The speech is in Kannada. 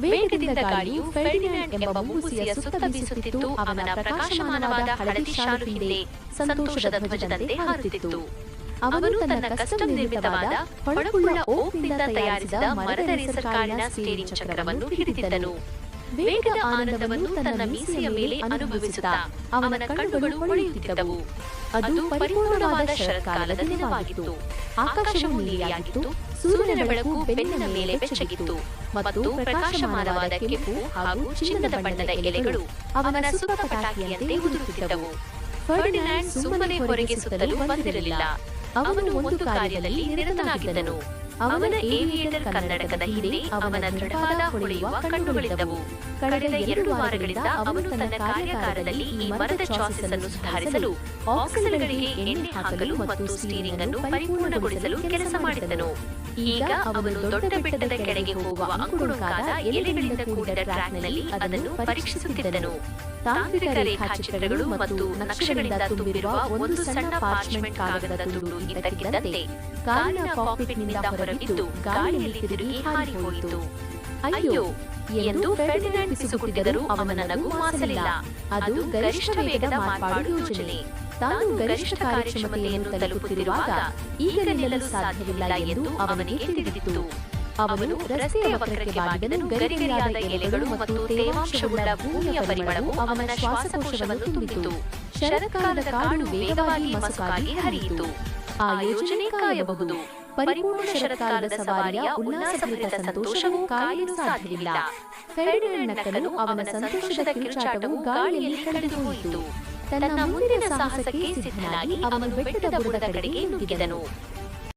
ವೇಗದಿಂದ ಗಾಳಿಯು ಫೆರ್ಡಿನ್ಯಾಂಡ್ ಎಂಬ ಮುಂಗುಸಿಯ ಸುತ್ತ ಬೀಸುತ್ತಿತ್ತು. ಅವನ ಪ್ರಕಾಶಮಾನವಾದ ಹಳದಿ ಶಾಲು ಹಿಂದೆ ಸಂತೋಷದ ಧ್ವಜದಂತೆ ಹಾರುತ್ತಿತ್ತು. ಅವನು ತನ್ನ ಕಸ್ಟಮ್ ನಿರ್ಮಿತವಾದ ಹೊಳಪುಳ್ಳ ಓಕ್ನಿಂದ ತಯಾರಿಸಿದ ಮರದ ರೇಸರ್ ಕಾರಿನ ಸ್ಟೀರಿಂಗ್ ಚಕ್ರವನ್ನು ಹಿಡಿದಿದ್ದನು. ವೇಗದ ಆನಂದವನ್ನು ತನ್ನ ಮೀಸೆಯ ಮೇಲೆ ಅನುಭವಿಸುತ್ತಾ ಅವನ ಕಣ್ಣುಗಳು ಹೊಳೆಯುತ್ತಿದ್ದವು. ಅದು ಪರಿಪೂರ್ಣವಾದ ಶರತ್ಕಾಲದ ದಿನವಾಗಿತ್ತು. ಆಕಾಶವು ನೀಲಿಯಾಗಿತ್ತು. ಸೂರ್ಯನ ಬೆಳಕು ಬೆನ್ನಿನ ಮೇಲೆ ಬೆಚ್ಚಗಿತ್ತು ಮತ್ತು ಪ್ರಕಾಶಮಾನವಾದ ಕೆಂಪು ಹಾಗೂ ಚಿನ್ನದ ಬಣ್ಣದ ಎಲೆಗಳು ಅವನ ಸುತ್ತ ಪಟಾಕಿಯಂತೆ ಉದುರುತ್ತಿದ್ದವು. ಫರ್ಡಿನ್ಯಾಂಡ್ ಸುಮ್ಮನೆ ಹೊರಗೆ ಸುತ್ತಲೂ ಬಂದಿರಲಿಲ್ಲ. ಅವನು ಒಂದು ಕಾರ್ಯದಲ್ಲಿ ನಿರತನಾಗಿದ್ದನು. ಅವನ ಏವಿಯೇಟರ್ ಕನ್ನಡಕದ ಹಿಂದೆ ಅವನ ದೃಢವಾದ ಹೊಳೆಯುವ ಕಣ್ಣುಗಳಿದ್ದವು. ಕಳೆದ 2 ವಾರಗಳಿಂದ ಅವನು ತನ್ನ ಕಾರ್ಯಾಗಾರದಲ್ಲಿ ಈ ಮರದ ಚಾಸಿಸ್ ಅನ್ನು ಸುಧಾರಿಸಲು, ಆಕ್ಸಲ್ಗಳಿಗೆ ಎಣ್ಣೆ ಹಾಕಲು ಮತ್ತು ಸ್ಟೀರಿಂಗ್ ಅನ್ನು ಪರಿಪೂರ್ಣಗೊಳಿಸಲು ಕೆಲಸ ಮಾಡಿದ್ದನು. ಈಗ ಅವನು ದೊಡ್ಡ ಬೆಟ್ಟದ ಕೆಳಗೆ ಹೋಗುವ ಅಂಕುಡೊಂಕಾದ ಎಲೆಗಳಿಂದ ಕೂಡಿದ ಟ್ರ್ಯಾಕ್ನಲ್ಲಿ ಅದನ್ನು ಪರೀಕ್ಷಿಸುತ್ತಿದ್ದನು. ತಾಂತ್ರಿಕ ರೇಖಾಚಿತ್ರಗಳು ಮತ್ತು ನಕ್ಷೆಗಳಿಂದ ತುಂಬಿರುವ ಒಂದು ಸಣ್ಣ ಪಾರ್ಚ್ಮೆಂಟ್ ಕಾಗದದ ತುಂಡು ಇದ್ದಕ್ಕಿದ್ದಂತೆ ಕಾರಿನ ಕಾಕ್ಪಿಟ್ನಿಂದ ಹೊರಬಿದ್ದು ಗಾಳಿಯಲ್ಲಿ ತಿರುಗಿ ಹಾರಿಹೋಯಿತು. ಅಯ್ಯೋ ಎಂದು ಫೆರ್ಡಿನ್ಯಾಂಡ್ ಪಿಸುಗುಟ್ಟಿದರೂ ಅವನ ನಗು ಮಾಸಲಿಲ್ಲ. ಅದು ಗರಿಷ್ಠ ವೇಗದ ಮಾರ್ಪಾಡು ಯೋಜನೆ. ತಾನು ಗರಿಷ್ಠ ಕಾರ್ಯಕ್ಷಮತೆಯನ್ನು ತಲುಪುತ್ತಿರುವಾಗ ಈಗ ನಿಲ್ಲಲು ಸಾಧ್ಯವಿಲ್ಲ ಎಂದು ಅವನಿಗೆ ತಿಳಿದಿತ್ತು. ಅವನು ರಸ್ತೆಯ ವಕ್ರಕ್ಕೆ ಬಾಗಿದನು. ಗರಿಗರಿಯಾದ ಎಲೆಗಳು ಮತ್ತು ತೇವಾಂಶವುಳ್ಳ ಭೂಮಿಯ ಪರಿಮಳವು ಅವನ ಶ್ವಾಸಕೋಶವನ್ನು ತುಂಬಿತು. ಶರತ್ಕಾಲದ ಕಾಡು ವೇಗವಾಗಿ ಮಸುಕಾಗಿ ಹರಿಯಿತು. ಆ ಯೋಜನೆ ಕಾಯಬಹುದು. ಪರಿಪೂರ್ಣ ಶರತ್ಕಾಲದ ಸವಾರಿಯ ಉಲ್ಲಾಸಭರಿತ ಸಂತೋಷವು ಕಾಯಲು ಸಾಧ್ಯವಿಲ್ಲ. ಫೆರ್ಡಿನ್ಯಾಂಡ್ ನಕ್ಕನು. ಅವನ ಸಂತೋಷದ ಕಿರುಚಾಟವು ಗಾಳಿಯಲ್ಲಿ ಕಳೆದು ಹೋಯಿತು. ತನ್ನ ಮುಂದಿನ ಸಾಹಸಕ್ಕೆ ಸಿದ್ಧನಾಗಿ ಅವನು ಬೆಟ್ಟದ ಬುಡದ ಕಡೆಗೆ ನುಗ್ಗಿದನು.